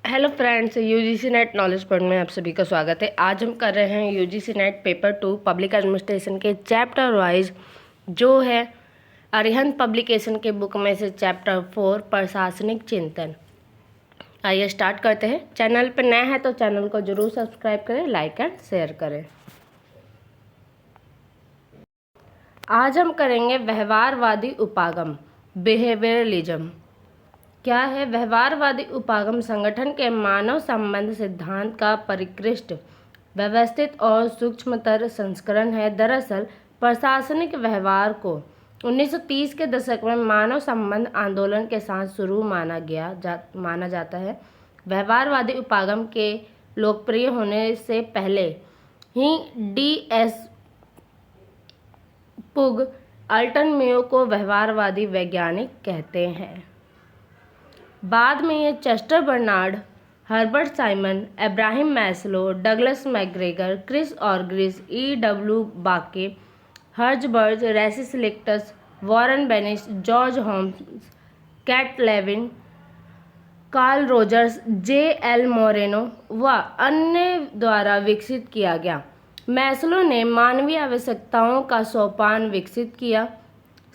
Hello friends, UGC net knowledge point में आप सभी का स्वागत है। आज हम कर रहे हैं UGC net paper 2 public administration के चैप्टर वाइज, जो है अरिहंत पब्लिकेशन के बुक में से चैप्टर 4 प्रशासनिक चिंतन। आइए स्टार्ट करते हैं। चैनल पर नए हैं तो चैनल को जरूर सब्सक्राइब करें, लाइक एंड शेयर करें। आज हम करेंगे व्यवहारवादी उपागम, बिहेवियरलिज्म। क्या है? व्यवहारवादी उपागम संगठन के मानव संबंध सिद्धांत का परिष्कृत, व्यवस्थित और सूक्ष्मतर संस्करण है। दरअसल प्रशासनिक व्यवहार को 1930 के दशक में मानव संबंध आंदोलन के साथ शुरू माना जाता है। व्यवहारवादी उपागम के लोकप्रिय होने से पहले ही D.S. पुग अल्टन मेयो को व्यवहारवादी वैज्ञानिक कहते हैं। बाद में ये Chester Barnard, Herbert Simon, Abraham Maslow, Douglas McGregor, Chris Argyris, E.W. Bakke, Herzberg, Rensis Likert, Warren Bennis, George Homans, Kurt Lewin, Carl Rogers, J.L. Moreno व अन्य द्वारा विकसित किया गया। मैस्लो ने मानवीय आवश्यकताओं का सोपान विकसित किया।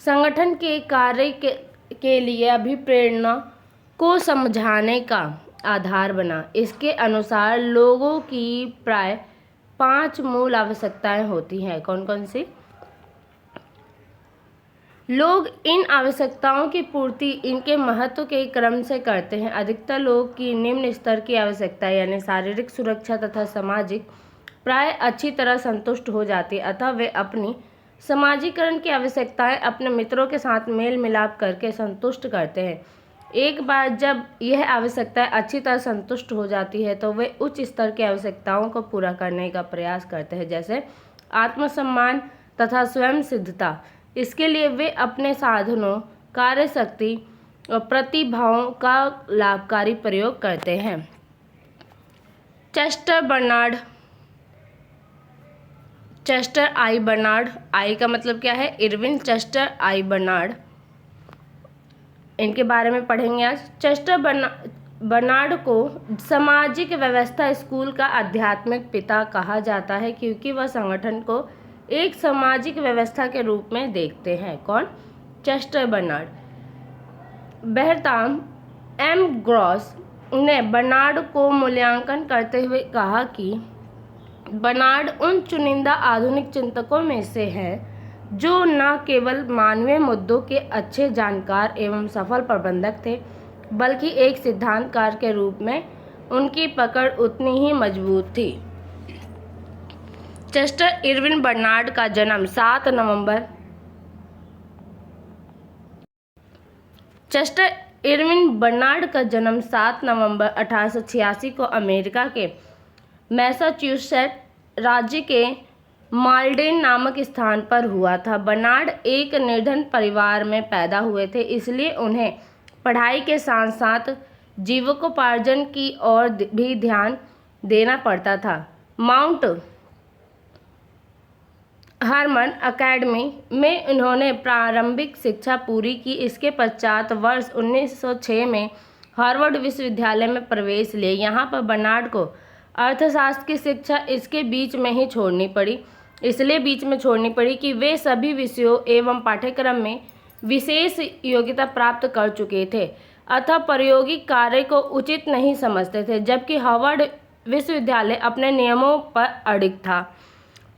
संगठन के कार्य के लिए अभिप्रेरणा को समझाने का आधार बना। इसके अनुसार लोगों की प्राय 5 मूल आवश्यकताएं होती हैं। कौन कौन सी? लोग इन आवश्यकताओं की पूर्ति इनके महत्व के क्रम से करते हैं। अधिकतर लोग की निम्न स्तर की आवश्यकताएं यानी शारीरिक सुरक्षा तथा सामाजिक प्राय अच्छी तरह संतुष्ट हो जाती है, अतः वे अपनी समाजीकरण की आवश्यकताएं अपने मित्रों के साथ मेल मिलाप करके संतुष्ट करते हैं। एक बार जब यह आवश्यकताएं अच्छी तरह संतुष्ट हो जाती है तो वे उच्च स्तर की आवश्यकताओं को पूरा करने का प्रयास करते हैं, जैसे आत्मसम्मान तथा स्वयं सिद्धता। इसके लिए वे अपने साधनों, कार्यशक्ति और प्रतिभाओं का लाभकारी प्रयोग करते हैं। चेस्टर आई बर्नार्ड, आई का मतलब क्या है? इरविन चेस्टर आई बर्नार्ड, इनके बारे में पढ़ेंगे आज। चेस्टर बर्नार्ड को सामाजिक व्यवस्था स्कूल का आध्यात्मिक पिता कहा जाता है, क्योंकि वह संगठन को एक सामाजिक व्यवस्था के रूप में देखते हैं। कौन? Chester Barnard. Bertram M. Gross ने बर्नार्ड को मूल्यांकन करते हुए कहा कि बर्नार्ड उन चुनिंदा आधुनिक चिंतकों में से है जो न केवल मानवीय मुद्दों के अच्छे जानकार एवं सफल प्रबंधक थे, बल्कि एक सिद्धांतकार के रूप में उनकी पकड़ उतनी ही मजबूत थी। चेस्टर इरविन बर्नार्ड का जन्म 7 नवंबर 1886 को अमेरिका के मैसाचुसेट्स राज्य के माल्डेन नामक स्थान पर हुआ था। बर्नार्ड एक निर्धन परिवार में पैदा हुए थे, इसलिए उन्हें पढ़ाई के साथ साथ जीविकोपार्जन की ओर भी ध्यान देना पड़ता था। माउंट हर्मन अकेडमी में उन्होंने प्रारंभिक शिक्षा पूरी की। इसके पश्चात वर्ष 1906 में हार्वर्ड विश्वविद्यालय में प्रवेश लिया। यहाँ पर बर्नार्ड को अर्थशास्त्र की शिक्षा इसलिए बीच में छोड़नी पड़ी कि वे सभी विषयों एवं पाठ्यक्रम में विशेष योग्यता प्राप्त कर चुके थे, अतः प्रायोगिक कार्य को उचित नहीं समझते थे, जबकि हार्वर्ड विश्वविद्यालय अपने नियमों पर अडिग था।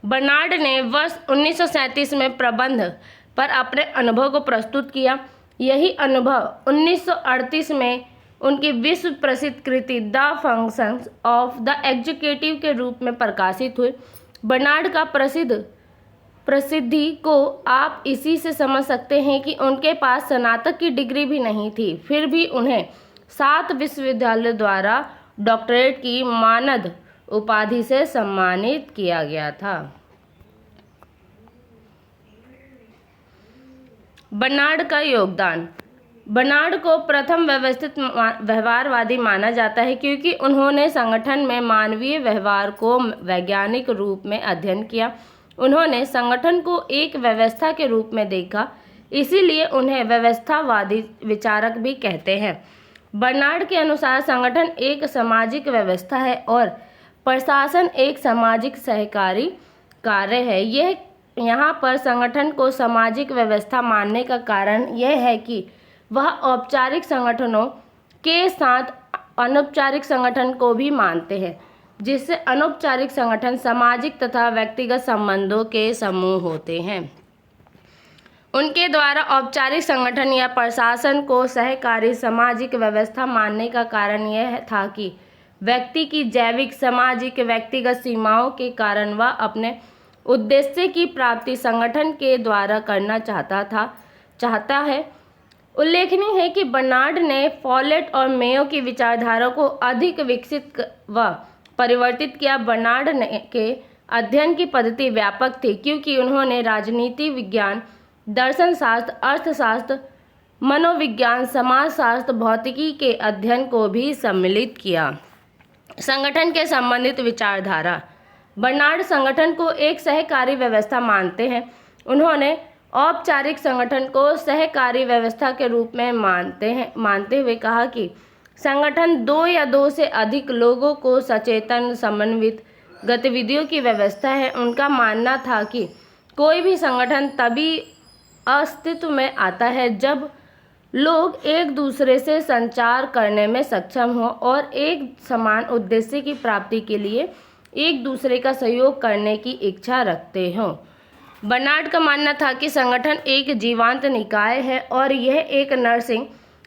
बर्नार्ड ने वर्ष 1937 में प्रबंध पर अपने अनुभव को प्रस्तुत किया। यही अनुभव 1938 में उनकी विश्व प्रसिद्ध कृति the functions of the executive के रूप में प्रकाशित हुई। बर्नार्ड का प्रसिद्धि को आप इसी से समझ सकते हैं कि उनके पास स्नातक की डिग्री भी नहीं थी, फिर भी उन्हें 7 विश्वविद्यालयों द्वारा डॉक्टरेट की मानद उपाधि से सम्मानित किया गया था। बर्नार्ड का योगदान। बर्नार्ड को प्रथम व्यवस्थित व्यवहारवादी माना जाता है, क्योंकि उन्होंने संगठन में मानवीय व्यवहार को वैज्ञानिक रूप में अध्ययन किया। उन्होंने संगठन को एक व्यवस्था के रूप में देखा, इसीलिए उन्हें व्यवस्थावादी विचारक भी कहते हैं। बर्नार्ड के अनुसार संगठन एक सामाजिक व्यवस्था है और प्रशासन एक सामाजिक सहकारी कार्य है। यहाँ पर संगठन को सामाजिक व्यवस्था मानने का कारण यह है कि वह औपचारिक संगठनों के साथ अनौपचारिक संगठन को भी मानते हैं, जिससे अनौपचारिक संगठन सामाजिक तथा व्यक्तिगत संबंधों के समूह होते हैं। उनके द्वारा औपचारिक संगठन या प्रशासन को सहकारी सामाजिक व्यवस्था मानने का कारण यह था कि व्यक्ति की जैविक, सामाजिक, व्यक्तिगत सीमाओं के कारण वह अपने उद्देश्य की प्राप्ति संगठन के द्वारा करना चाहता है। उल्लेखनीय है कि बर्नार्ड ने फॉलेट और मेयो की विचारधारा को अधिक विकसित व परिवर्तित किया। बर्नार्ड के अध्ययन की पद्धति व्यापक थी, क्योंकि उन्होंने राजनीति विज्ञान, दर्शन शास्त्र, अर्थशास्त्र, मनोविज्ञान, समाजशास्त्र, भौतिकी के अध्ययन को भी सम्मिलित किया। संगठन के संबंधित विचारधारा। बर्नार्ड संगठन को एक सहकारी व्यवस्था मानते हैं। उन्होंने औपचारिक संगठन को सहकारी व्यवस्था के रूप में मानते हुए कहा कि संगठन दो या दो से अधिक लोगों को सचेतन, समन्वित गतिविधियों की व्यवस्था है। उनका मानना था कि कोई भी संगठन तभी अस्तित्व में आता है जब लोग एक दूसरे से संचार करने में सक्षम हों और एक समान उद्देश्य की प्राप्ति के लिए एक दूसरे का सहयोग करने की इच्छा रखते हों। बर्नार्ड का मानना था कि संगठन एक जीवंत निकाय है और यह एक नर्सिंग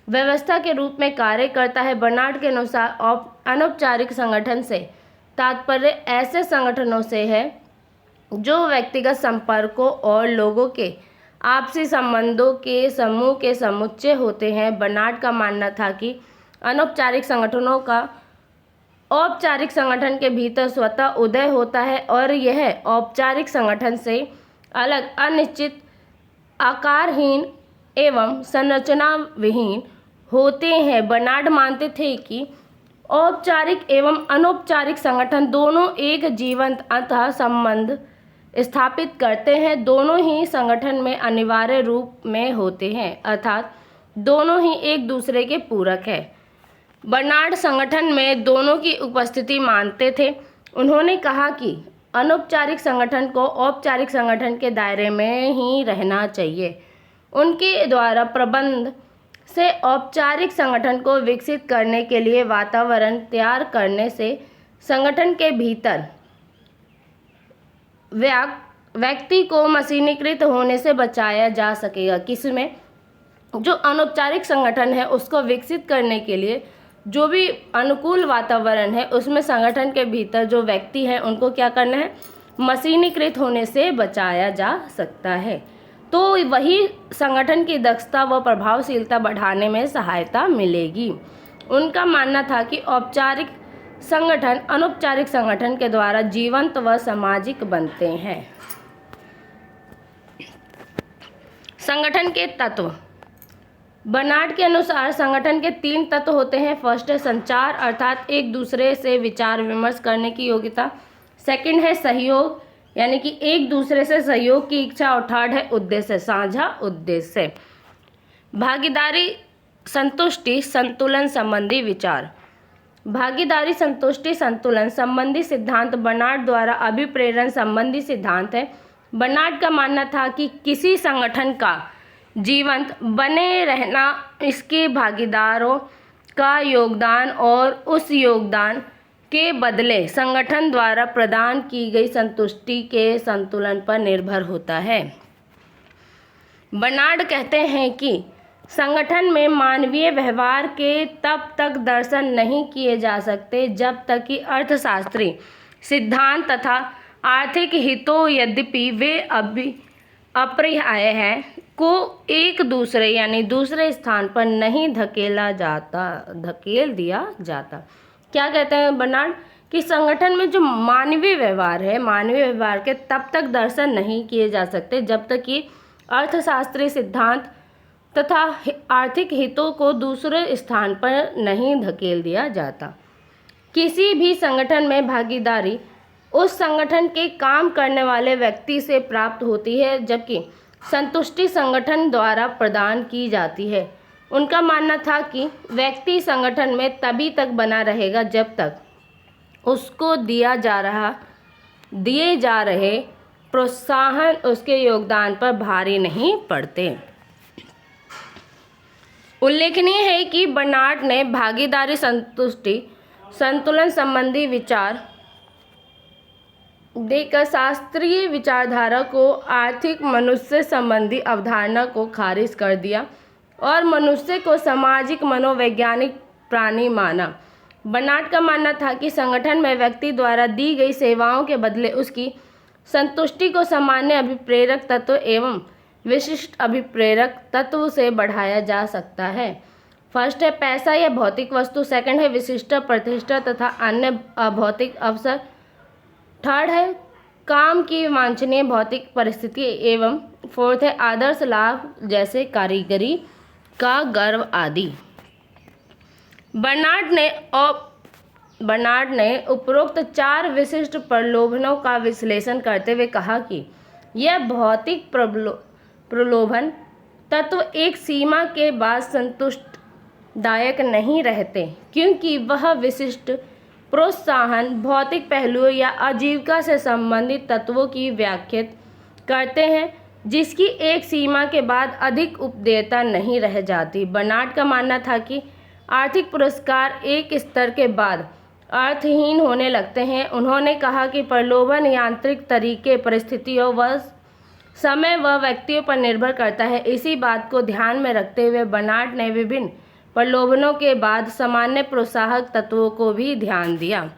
व्यवस्था के रूप में कार्य करता है। बर्नार्ड के अनुसार अनौपचारिक संगठन से तात्पर्य ऐसे संगठनों से है जो व्यक्तिगत संपर्कों और लोगों के आपसी संबंधों के समूह के समुच्चय होते हैं। बर्नार्ड का मानना था कि अनौपचारिक संगठनों का औपचारिक संगठन के भीतर स्वतः उदय होता है और यह औपचारिक संगठन से अलग, अनिश्चित, आकारहीन एवं संरचना विहीन होते हैं। बर्नार्ड मानते थे कि औपचारिक एवं अनौपचारिक संगठन दोनों एक जीवंत अंतः संबंध स्थापित करते हैं। दोनों ही संगठन में अनिवार्य रूप में होते हैं, अर्थात दोनों ही एक दूसरे के पूरक है। बर्नार्ड संगठन में दोनों की उपस्थिति मानते थे। उन्होंने कहा कि अनौपचारिक संगठन को औपचारिक संगठन के दायरे में ही रहना चाहिए। उनके द्वारा प्रबंध से औपचारिक संगठन को विकसित करने के लिए वातावरण तैयार करने से संगठन के भीतर व्यक्ति को मशीनीकृत होने से बचाया जा सकेगा। किसमें? जो अनौपचारिक संगठन है उसको विकसित करने के लिए जो भी अनुकूल वातावरण है उसमें संगठन के भीतर जो व्यक्ति हैं उनको क्या करना है? मशीनीकृत होने से बचाया जा सकता है। तो वही संगठन की दक्षता व प्रभावशीलता बढ़ाने में सहायता मिलेगी। उनका मानना था कि औपचारिक संगठन अनौपचारिक संगठन के द्वारा जीवंत व सामाजिक बनते हैं। संगठन के तत्व। बर्नार्ड के अनुसार संगठन के 3 तत्व होते हैं। फर्स्ट है संचार, अर्थात एक दूसरे से विचार विमर्श करने की योग्यता। सेकंड है सहयोग, यानी कि एक दूसरे से सहयोग की इच्छा। और थर्ड है उद्देश्य, साझा उद्देश्य। भागीदारी, संतुष्टि, संतुलन संबंधी विचार। भागीदारी, संतुष्टि, संतुलन संबंधी सिद्धांत बर्नार्ड द्वारा अभिप्रेरण संबंधी सिद्धांत है। बर्नार्ड का मानना था कि किसी संगठन का जीवंत बने रहना इसके भागीदारों का योगदान और उस योगदान के बदले संगठन द्वारा प्रदान की गई संतुष्टि के संतुलन पर निर्भर होता है। बर्नार्ड कहते हैं कि संगठन में मानवीय व्यवहार के तब तक दर्शन नहीं किए जा सकते जब तक कि अर्थशास्त्री सिद्धांत तथा आर्थिक हितों, यद्यपि वे अभी अपरिहार्य हैं, को एक दूसरे यानी दूसरे स्थान पर नहीं धकेल दिया जाता। क्या कहते हैं बर्नार्ड? कि संगठन में जो मानवीय व्यवहार है, मानवीय व्यवहार के तब तक दर्शन नहीं किए जा सकते जब तक कि अर्थशास्त्रीय सिद्धांत तथा आर्थिक हितों को दूसरे स्थान पर नहीं धकेल दिया जाता। किसी भी संगठन में भागीदारी उस संगठन के काम करने वाले व्यक्ति से प्राप्त होती है, जबकि संतुष्टि संगठन द्वारा प्रदान की जाती है। उनका मानना था कि व्यक्ति संगठन में तभी तक बना रहेगा जब तक उसको दिए जा रहे प्रोत्साहन उसके योगदान पर भारी नहीं पड़ते। उल्लेखनीय है कि बर्नार्ड ने भागीदारी संतुष्टि संतुलन संबंधी विचार देकर शास्त्रीय विचारधारा को आर्थिक मनुष्य संबंधी अवधारणा को खारिज कर दिया और मनुष्य को सामाजिक मनोवैज्ञानिक प्राणी माना। बर्नार्ड का मानना था कि संगठन में व्यक्ति द्वारा दी गई सेवाओं के बदले उसकी संतुष्टि को सामान्य अभिप्रेरक तत्व एवं विशिष्ट अभिप्रेरक तत्व से बढ़ाया जा सकता है। फर्स्ट है पैसा या भौतिक वस्तु, सेकंड है विशिष्ट प्रतिष्ठा तथा अन्य अभौतिक अवसर, थर्ड है काम की वांछनीय भौतिक परिस्थिति एवं फोर्थ है आदर्श लाभ जैसे कारीगरी का गर्व आदि। बर्नार्ड ने उपरोक्त 4 विशिष्ट प्रलोभनों का विश्लेषण करते हुए कहा कि यह भौतिक प्रलोभन तत्व एक सीमा के बाद संतुष्टदायक नहीं रहते, क्योंकि वह विशिष्ट प्रोत्साहन भौतिक पहलुओं या आजीविका से संबंधित तत्वों की व्याख्या करते हैं जिसकी एक सीमा के बाद अधिक उपदेयता नहीं रह जाती। बर्नार्ड का मानना था कि आर्थिक पुरस्कार एक स्तर के बाद अर्थहीन होने लगते हैं। उन्होंने कहा कि प्रलोभन यांत्रिक तरीके, परिस्थितियों व समय व व्यक्तियों पर निर्भर करता है। इसी बात को ध्यान में रखते हुए बर्नार्ड ने विभिन्न प्रलोभनों के बाद सामान्य प्रोत्साहक तत्वों को भी ध्यान दिया।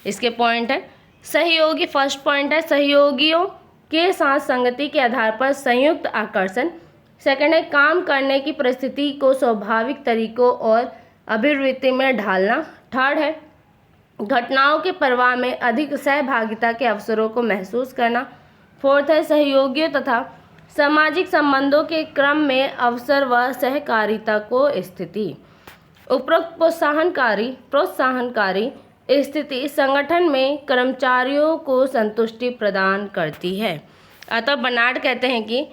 इसके पॉइंट है सहयोगी। फर्स्ट पॉइंट है सहयोगियों के साथ संगति के आधार पर संयुक्त आकर्षण। सेकंड है काम करने की परिस्थिति को स्वाभाविक तरीकों और अभिवृत्ति में ढालना। थर्ड है घटनाओं के प्रवाह में अधिक सहभागिता के अवसरों को महसूस करना। फोर्थ है सहयोगियों तथा सामाजिक संबंधों के क्रम में अवसर व सहकारिता को स्थिति। उपरोक्त प्रोत्साहनकारी स्थिति संगठन में कर्मचारियों को संतुष्टि प्रदान करती है। अतः बर्नार्ड कहते हैं कि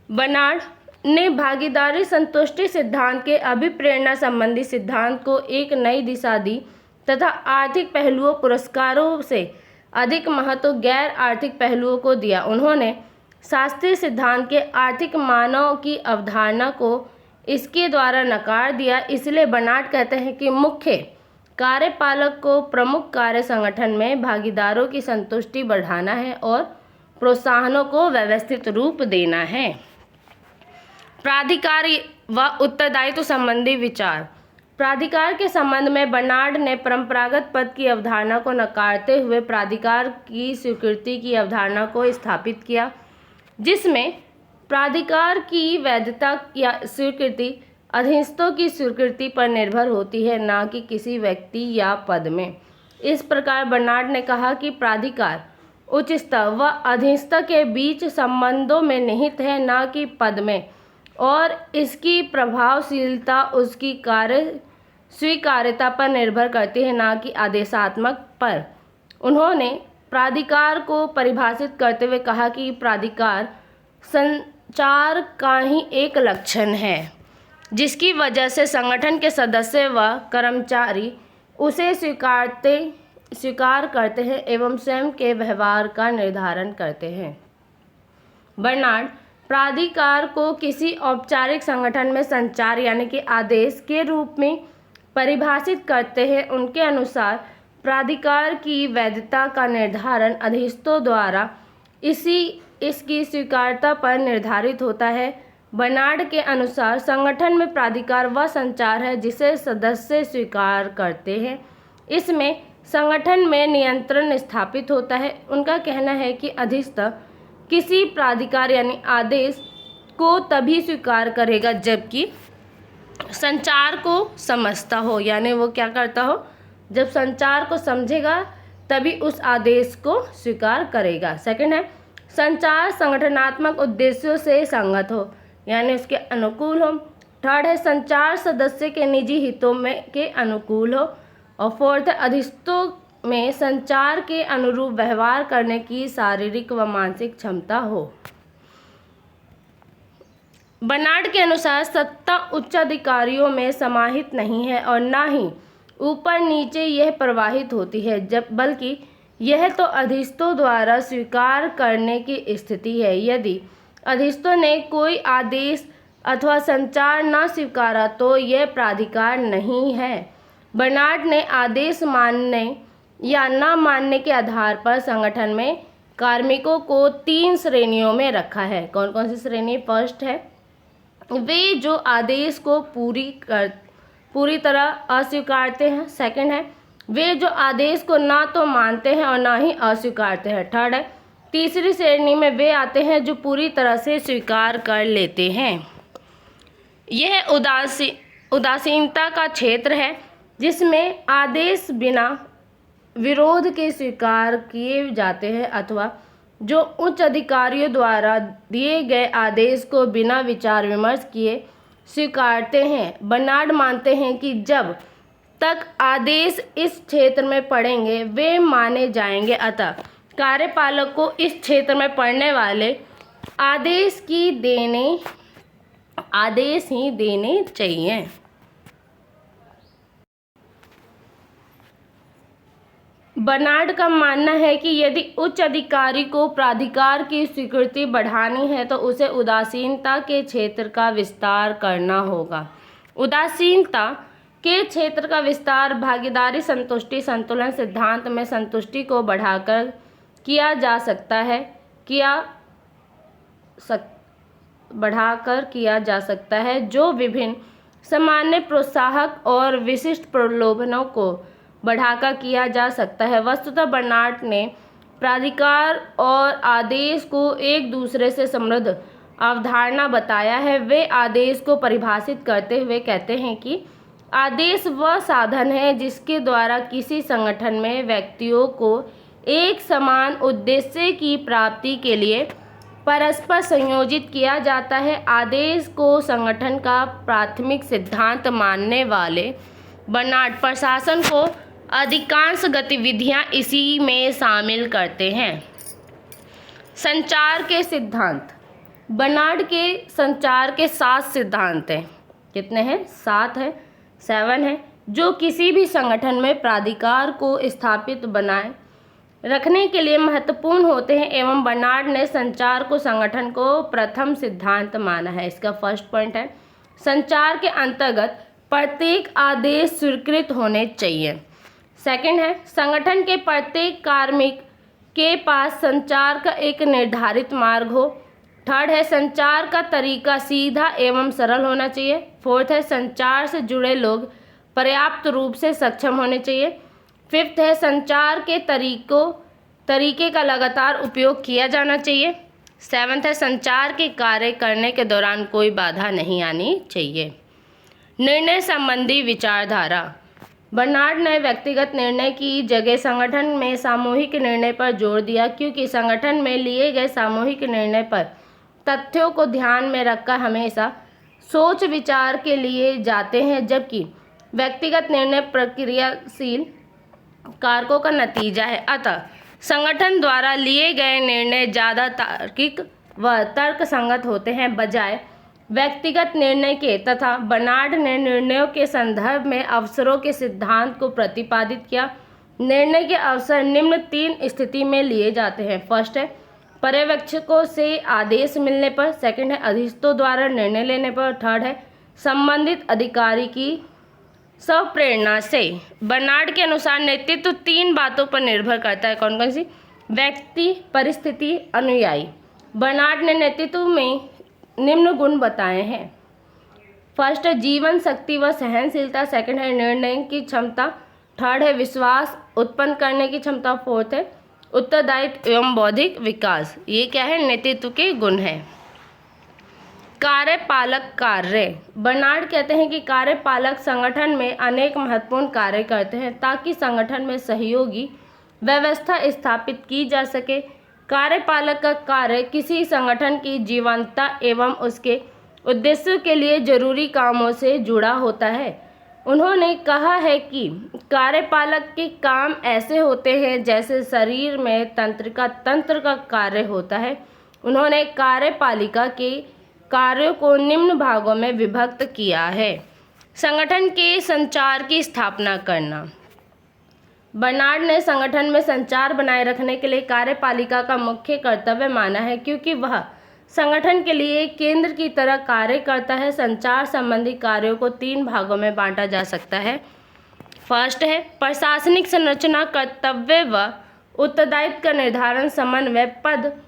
बर्नार्ड ने भागीदारी संतुष्टि सिद्धांत के अभिप्रेरणा संबंधी सिद्धांत को एक नई दिशा दी तथा आर्थिक पहलुओं पुरस्कारों से अधिक महत्व गैर आर्थिक पहलुओं को दिया। उन्होंने शास्त्रीय सिद्धांत के आर्थिक मानव की अवधारणा को इसके द्वारा नकार दिया। इसलिए बर्नार्ड कहते हैं कि मुख्य कार्यपालक को प्रमुख कार्य संगठन में भागीदारों की संतुष्टि बढ़ाना है और प्रोत्साहनों को व्यवस्थित रूप देना है। प्राधिकार व उत्तरदायित्व संबंधी विचार। प्राधिकार के संबंध में बर्नार्ड ने परंपरागत पद की अवधारणा को नकारते हुए प्राधिकार की स्वीकृति की अवधारणा को स्थापित किया, जिसमें प्राधिकार की वैधता या स्वीकृति अधीनस्थों की स्वीकृति पर निर्भर होती है, न कि किसी व्यक्ति या पद में। इस प्रकार बर्नार्ड ने कहा कि प्राधिकार उच्च स्तर व अधीनस्थ के बीच संबंधों में निहित है, न कि पद में, और इसकी प्रभावशीलता उसकी कार्य स्वीकार्यता पर निर्भर करती है, न कि आदेशात्मक पर। उन्होंने प्राधिकार को परिभाषित करते हुए कहा कि प्राधिकार संचार का ही एक लक्षण है, जिसकी वजह से संगठन के सदस्य व कर्मचारी उसे स्वीकार करते हैं एवं स्वयं के व्यवहार का निर्धारण करते हैं। बर्नार्ड प्राधिकार को किसी औपचारिक संगठन में संचार यानी कि आदेश के रूप में परिभाषित करते हैं। उनके अनुसार प्राधिकार की वैधता का निर्धारण अधीनस्थों द्वारा इसकी स्वीकार्यता पर निर्धारित होता है। बर्नार्ड के अनुसार संगठन में प्राधिकार वह संचार है जिसे सदस्य स्वीकार करते हैं। इसमें संगठन में नियंत्रण स्थापित होता है। उनका कहना है कि अधीनस्थ किसी प्राधिकार यानी आदेश को तभी स्वीकार करेगा जबकि संचार को समझता हो, यानी वो क्या करता हो, जब संचार को समझेगा तभी उस आदेश को स्वीकार करेगा। सेकंड है संचार संगठनात्मक उद्देश्यों से संगत हो, यानी उसके अनुकूल हो। थर्ड है संचार सदस्य के निजी हितों में के अनुकूल हो। और फोर्थ है अधीनस्थों में संचार के अनुरूप व्यवहार करने की शारीरिक व मानसिक क्षमता हो। बर्नार्ड के अनुसार सत्ता उच्च अधिकारियों में समाहित नहीं है और न ही ऊपर नीचे यह प्रवाहित होती है, जब बल्कि यह तो अधीनस्थों द्वारा स्वीकार करने की स्थिति है। यदि अधीनस्थों ने कोई आदेश अथवा संचार न स्वीकारा तो यह प्राधिकार नहीं है। बर्नार्ड ने आदेश मानने या न मानने के आधार पर संगठन में कार्मिकों को 3 श्रेणियों में रखा है। कौन कौन सी श्रेणी? फर्स्ट है वे जो आदेश को पूरी तरह अस्वीकारते हैं। सेकंड है वे जो आदेश को ना तो मानते हैं और ना ही अस्वीकारते हैं। थर्ड है तीसरी श्रेणी में वे आते हैं जो पूरी तरह से स्वीकार कर लेते हैं। यह उदासीनता का क्षेत्र है जिसमें आदेश बिना विरोध के स्वीकार किए जाते हैं अथवा जो उच्च अधिकारियों द्वारा दिए गए आदेश को बिना विचार विमर्श किए स्वीकारते हैं। बर्नार्ड मानते हैं कि जब तक आदेश इस क्षेत्र में पड़ेंगे वे माने जाएंगे, अतः कार्यपालक को इस क्षेत्र में पड़ने वाले आदेश ही देने चाहिए। बर्नार्ड का मानना है कि यदि उच्च अधिकारी को प्राधिकार की स्वीकृति बढ़ानी है तो उसे उदासीनता के क्षेत्र का विस्तार करना होगा। उदासीनता के क्षेत्र का विस्तार भागीदारी संतुष्टि संतुलन सिद्धांत में संतुष्टि को बढ़ाकर किया जा सकता है जो विभिन्न सामान्य प्रोत्साहक और विशिष्ट प्रलोभनों को बढ़ाकर किया जा सकता है। वस्तुतः बर्नार्ड ने प्राधिकार और आदेश को एक दूसरे से समृद्ध अवधारणा बताया है। वे आदेश को परिभाषित करते हुए कहते हैं कि आदेश वह साधन है जिसके द्वारा किसी संगठन में व्यक्तियों को एक समान उद्देश्य की प्राप्ति के लिए परस्पर संयोजित किया जाता है। आदेश को संगठन का प्राथमिक सिद्धांत मानने वाले बर्नार्ड प्रशासन को अधिकांश गतिविधियां इसी में शामिल करते हैं। संचार के सिद्धांत। बर्नार्ड के संचार के 7 सिद्धांत हैं। कितने हैं? 7 हैं, 7 हैं, जो किसी भी संगठन में प्राधिकार को स्थापित बनाए रखने के लिए महत्वपूर्ण होते हैं एवं बर्नार्ड ने संचार को संगठन को प्रथम सिद्धांत माना है। इसका फर्स्ट पॉइंट है संचार के अंतर्गत प्रत्येक आदेश स्वीकृत होने चाहिए। सेकंड है संगठन के प्रत्येक कार्मिक के पास संचार का एक निर्धारित मार्ग हो। थर्ड है संचार का तरीका सीधा एवं सरल होना चाहिए। फोर्थ है संचार से जुड़े लोग पर्याप्त रूप से सक्षम होने चाहिए। फिफ्थ है संचार के तरीके का लगातार उपयोग किया जाना चाहिए। सेवन्थ है संचार के कार्य करने के दौरान कोई बाधा नहीं आनी चाहिए। निर्णय संबंधी विचारधारा। बर्नार्ड ने व्यक्तिगत निर्णय की जगह संगठन में सामूहिक निर्णय पर जोर दिया, क्योंकि संगठन में लिए गए सामूहिक निर्णय पर तथ्यों को ध्यान में रखकर हमेशा सोच विचार के लिए जाते हैं, जबकि व्यक्तिगत निर्णय प्रक्रियाशील कारकों का नतीजा है। अतः संगठन द्वारा लिए गए निर्णय ज़्यादा तार्किक व तर्कसंगत होते हैं बजाय व्यक्तिगत निर्णय के। तथा बर्नार्ड ने निर्णयों के संदर्भ में अवसरों के सिद्धांत को प्रतिपादित किया। निर्णय के अवसर निम्न 3 स्थिति में लिए जाते हैं। फर्स्ट है पर्यवेक्षकों से आदेश मिलने पर। सेकंड है अधीनस्थों द्वारा निर्णय लेने पर। थर्ड है संबंधित अधिकारी की स्वप्रेरणा से। बर्नार्ड के अनुसार नेतृत्व 3 बातों पर निर्भर करता है। कौन कौन सी? व्यक्ति, परिस्थिति, अनुयायी। बर्नार्ड ने नेतृत्व में निम्न गुण बताए हैं। फर्स्ट है जीवन शक्ति व सहनशीलता। सेकंड है निर्णय की क्षमता। थर्ड है विश्वास उत्पन्न करने की क्षमता। फोर्थ है उत्तरदायित्व एवं बौद्धिक विकास। ये क्या है? नेतृत्व के गुण हैं। कार्यपालक कार्य। बर्नार्ड कहते हैं कि कार्यपालक संगठन में अनेक महत्वपूर्ण कार्य करते हैं ताकि संगठन में सहयोगी व्यवस्था स्थापित की जा सके। कार्यपालक का कार्य किसी संगठन की जीवंतता एवं उसके उद्देश्य के लिए जरूरी कामों से जुड़ा होता है। उन्होंने कहा है कि कार्यपालक के काम ऐसे होते हैं जैसे शरीर में तंत्र का कार्य होता है। उन्होंने कार्यपालिका के कार्यों को निम्न भागों में विभक्त किया है। संगठन के संचार की स्थापना करना। बर्नार्ड ने संगठन में संचार बनाए रखने के लिए कार्यपालिका का मुख्य कर्तव्य माना है, क्योंकि वह संगठन के लिए एक केंद्र की तरह कार्य करता है। संचार संबंधी कार्यों को 3 भागों में बांटा जा सकता है। फर्स्ट है प्रशासनिक संरचना, कर्तव्य व उत्तरदायित्व का निर्धारण, समन्वय, पद,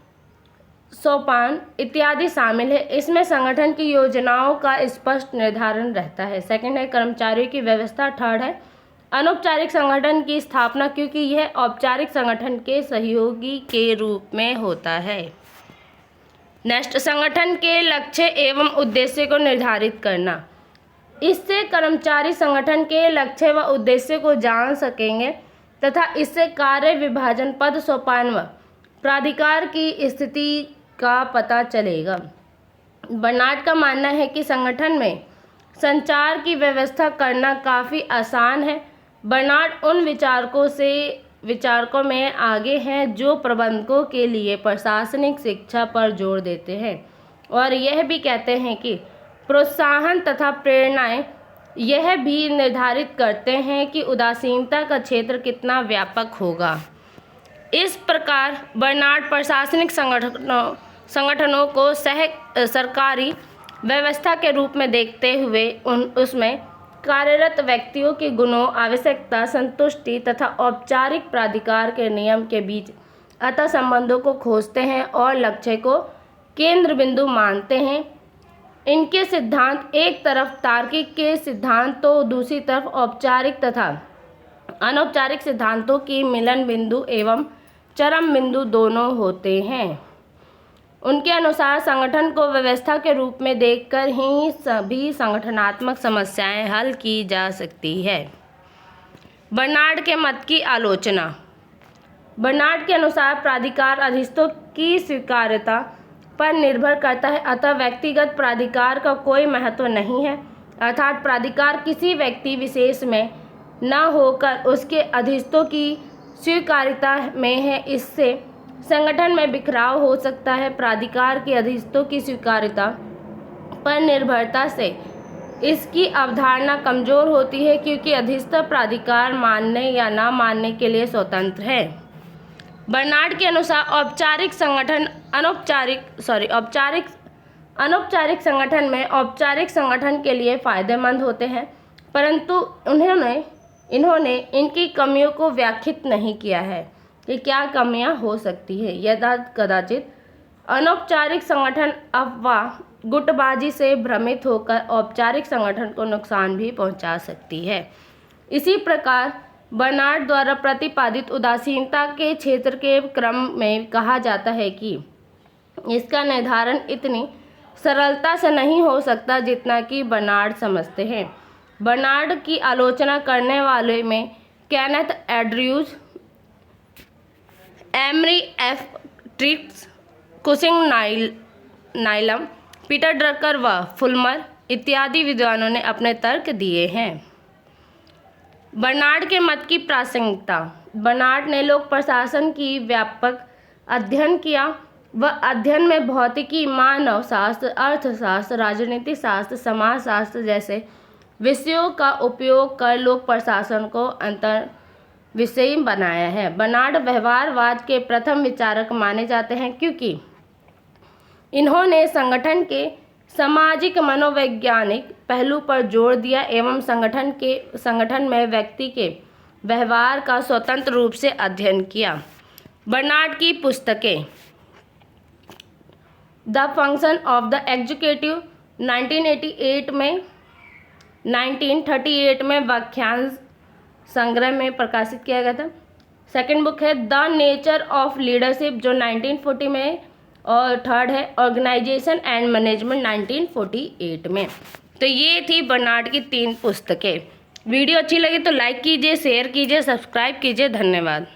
सोपान इत्यादि शामिल है। इसमें संगठन की योजनाओं का स्पष्ट निर्धारण रहता है। सेकंड है कर्मचारियों की व्यवस्था। थर्ड है अनौपचारिक संगठन की स्थापना, क्योंकि यह औपचारिक संगठन के सहयोगी के रूप में होता है। नेक्स्ट, संगठन के लक्ष्य एवं उद्देश्य को निर्धारित करना। इससे कर्मचारी संगठन के लक्ष्य व उद्देश्य को जान सकेंगे तथा इससे कार्य विभाजन, पद, सोपान व प्राधिकार की स्थिति का पता चलेगा। बर्नार्ड का मानना है कि संगठन में संचार की व्यवस्था करना काफ़ी आसान है। बर्नार्ड उन विचारकों में आगे हैं जो प्रबंधकों के लिए प्रशासनिक शिक्षा पर जोर देते हैं और यह भी कहते हैं कि प्रोत्साहन तथा प्रेरणाएं यह भी निर्धारित करते हैं कि उदासीनता का क्षेत्र कितना व्यापक होगा। इस प्रकार बर्नार्ड प्रशासनिक संगठनों को सरकारी व्यवस्था के रूप में देखते हुए उसमें कार्यरत व्यक्तियों के गुणों, आवश्यकता, संतुष्टि तथा औपचारिक प्राधिकार के नियम के बीच अंतर संबंधों को खोजते हैं और लक्ष्य को केंद्र बिंदु मानते हैं। इनके सिद्धांत एक तरफ तार्किक के सिद्धांत तो दूसरी तरफ औपचारिक तथा अनौपचारिक सिद्धांतों की मिलन बिंदु एवं चरम बिंदु दोनों होते हैं। उनके अनुसार संगठन को व्यवस्था के रूप में देखकर ही सभी संगठनात्मक समस्याएं हल की जा सकती है। बर्नार्ड के मत की आलोचना। बर्नार्ड के अनुसार प्राधिकार अधीनस्थों की स्वीकार्यता पर निर्भर करता है, अतः व्यक्तिगत प्राधिकार का कोई महत्व नहीं है। अर्थात प्राधिकार किसी व्यक्ति विशेष में न होकर उसके अधीनस्थों की स्वीकार्यता में है। इससे संगठन में बिखराव हो सकता है। प्राधिकार के अधीनस्थों की स्वीकार्यता पर निर्भरता से इसकी अवधारणा कमजोर होती है, क्योंकि अधीनस्थ प्राधिकार मानने या न मानने के लिए स्वतंत्र है। बर्नार्ड के अनुसार अनौपचारिक संगठन में औपचारिक संगठन के लिए फायदेमंद होते हैं, परंतु इन्होंने इनकी कमियों को व्याख्यायित नहीं किया है कि क्या कमियां हो सकती है। यदा कदाचित अनौपचारिक संगठन अफवाह, गुटबाजी से भ्रमित होकर औपचारिक संगठन को नुकसान भी पहुंचा सकती है। इसी प्रकार बर्नार्ड द्वारा प्रतिपादित उदासीनता के क्षेत्र के क्रम में कहा जाता है कि इसका निर्धारण इतनी सरलता से नहीं हो सकता जितना कि बर्नार्ड समझते हैं। बर्नार्ड की आलोचना करने वाले में Kenneth Andrews, Emery F Trist, Cushing Niles, Peter Drucker व फुलमर इत्यादि विद्वानों ने अपने तर्क दिए हैं। बर्नार्ड के मत की प्रासंगिकता। बर्नार्ड ने लोक प्रशासन की व्यापक अध्ययन किया। वह अध्ययन में भौतिकी, मानव शास्त्र, अर्थशास्त्र, राजनीति शास्त्र, समाज शास्त्र जैसे विषयों का उपयोग कर लोक प्रशासन को अंतर विषय बनाया है। बर्नार्ड व्यवहारवाद के प्रथम विचारक माने जाते हैं, क्योंकि इन्होंने संगठन के सामाजिक मनोवैज्ञानिक पहलू पर जोर दिया एवं संगठन में व्यक्ति के व्यवहार का स्वतंत्र रूप से अध्ययन किया। बर्नार्ड की पुस्तकें: the function of the executive 1938 में वाक्यांश संग्रह में प्रकाशित किया गया था। सेकंड बुक है द नेचर ऑफ लीडरशिप जो 1940 में, और थर्ड है ऑर्गेनाइजेशन एंड मैनेजमेंट 1948 में। तो ये थी बर्नार्ड की 3 पुस्तकें। वीडियो अच्छी लगी तो लाइक कीजिए, शेयर कीजिए, सब्सक्राइब कीजिए। धन्यवाद।